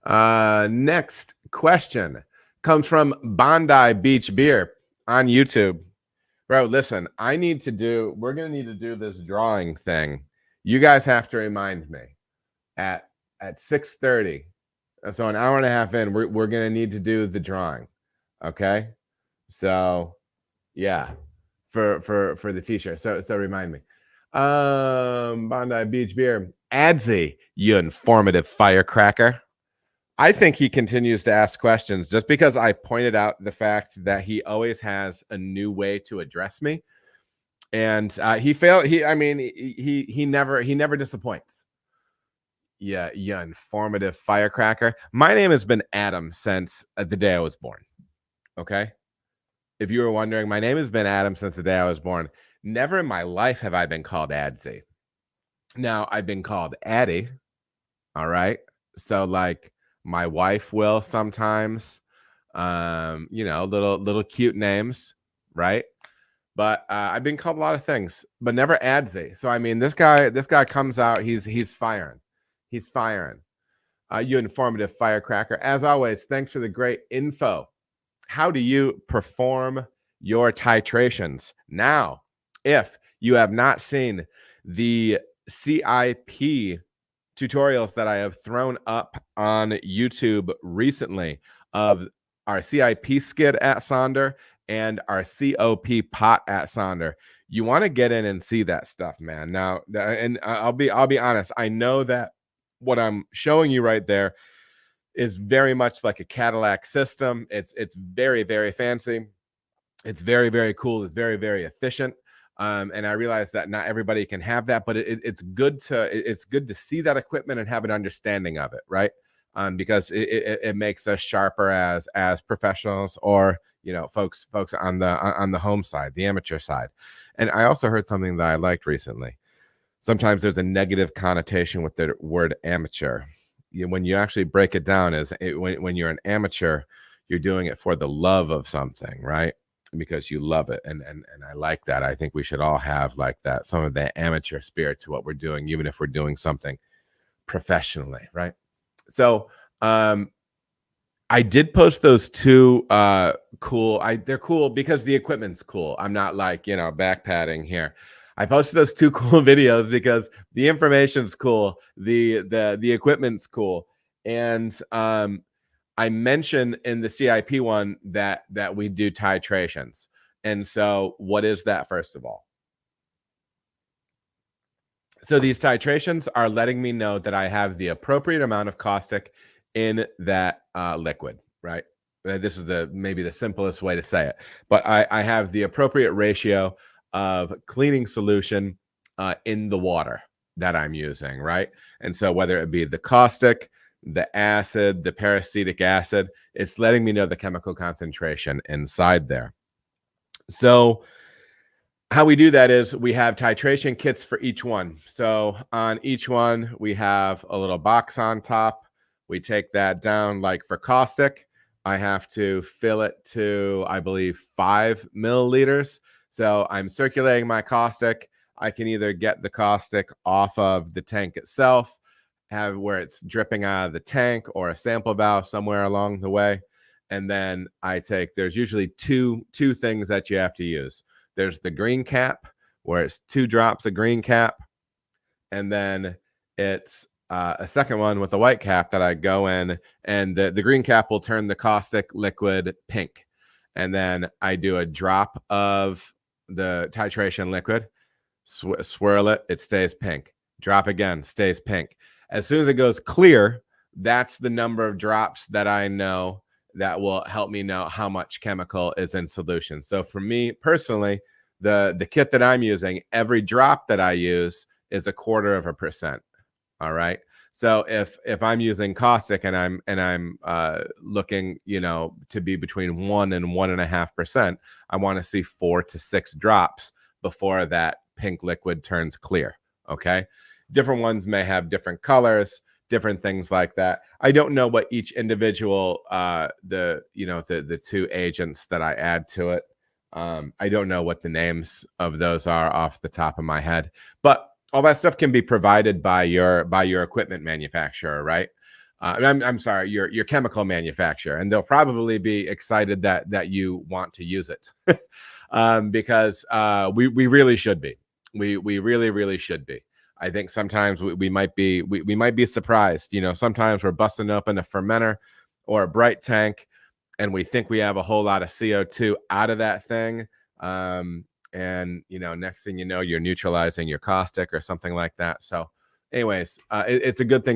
Next question comes from Bondi Beach Beer on YouTube. Bro, listen, we're going to need to do this drawing thing. You guys have to remind me at 6:30. So an hour and a half in, we're going to need to do the drawing. Okay. So yeah, for the t-shirt. So remind me. Bondi Beach Beer. Adsy, you informative firecracker. I think he continues to ask questions just because I pointed out the fact that he always has a new way to address me, and he never disappoints. Yeah, informative firecracker. My name has been Adam since the day I was born. Okay, if you were wondering, my name has been Adam since the day I was born. Never in my life have I been called Adsy. Now I've been called Addie. All right, so like. My wife will sometimes, little cute names, right? But I've been called a lot of things, but never Adsy. So I mean, this guy comes out. He's firing. He's firing. You informative firecracker. As always, thanks for the great info. How do you perform your titrations? Now, if you have not seen the CIP tutorials that I have thrown up on YouTube recently of our CIP skid at Sonder and our COP pot at Sonder. You want to get in and see that stuff, man. Now, and I'll be honest. I know that what I'm showing you right there is very much like a Cadillac system. It's very, very fancy. It's very, very cool. It's very, very efficient. And I realize that not everybody can have that, but it's good to see that equipment and have an understanding of it, right? Because it makes us sharper as professionals, or folks on the home side, the amateur side. And I also heard something that I liked recently. Sometimes there's a negative connotation with the word amateur. When you actually break it down, when you're an amateur, you're doing it for the love of something, right? Because you love it, and I like that. I think we should all have like that, some of the amateur spirit to what we're doing, even if we're doing something professionally, right? So I did post those two cool. They're cool because the equipment's cool. I'm not like back padding here. I posted those two cool videos because the information's cool, the equipment's cool, and I mentioned in the CIP one that we do titrations. And so what is that, first of all? So these titrations are letting me know that I have the appropriate amount of caustic in that liquid, right? This is maybe the simplest way to say it, but I have the appropriate ratio of cleaning solution in the water that I'm using, right? And so whether it be the caustic, the acid, the peracetic acid, it's letting me know the chemical concentration inside there. So how we do that is we have titration kits for each one. So on each one, we have a little box on top. We take that down. Like for caustic, I have to fill it to, I believe, 5 milliliters. So I'm circulating my caustic. I can either get the caustic off of the tank itself, have where it's dripping out of the tank, or a sample valve somewhere along the way. And then there's usually two things that you have to use. There's the green cap, where it's 2 drops of green cap. And then it's a second one with a white cap that I go in, and the green cap will turn the caustic liquid pink. And then I do a drop of the titration liquid, swirl it, it stays pink. Drop again, stays pink. As soon as it goes clear, that's the number of drops that I know that will help me know how much chemical is in solution. So for me personally, the kit that I'm using, every drop that I use is 0.25%. All right. So if I'm using caustic and I'm looking, to be between 1 and 1.5%, I want to see 4 to 6 drops before that pink liquid turns clear. Okay. Different ones may have different colors, different things like that. I don't know what each individual, the 2 agents that I add to it. I don't know what the names of those are off the top of my head, but all that stuff can be provided by your equipment manufacturer, right? I'm sorry, your chemical manufacturer, and they'll probably be excited that you want to use it, because we really should be. We really should be. I think sometimes we might be surprised. Sometimes we're busting open a fermenter or a bright tank, and we think we have a whole lot of CO2 out of that thing. And next thing you know, you're neutralizing your caustic or something like that. So anyways, it's a good thing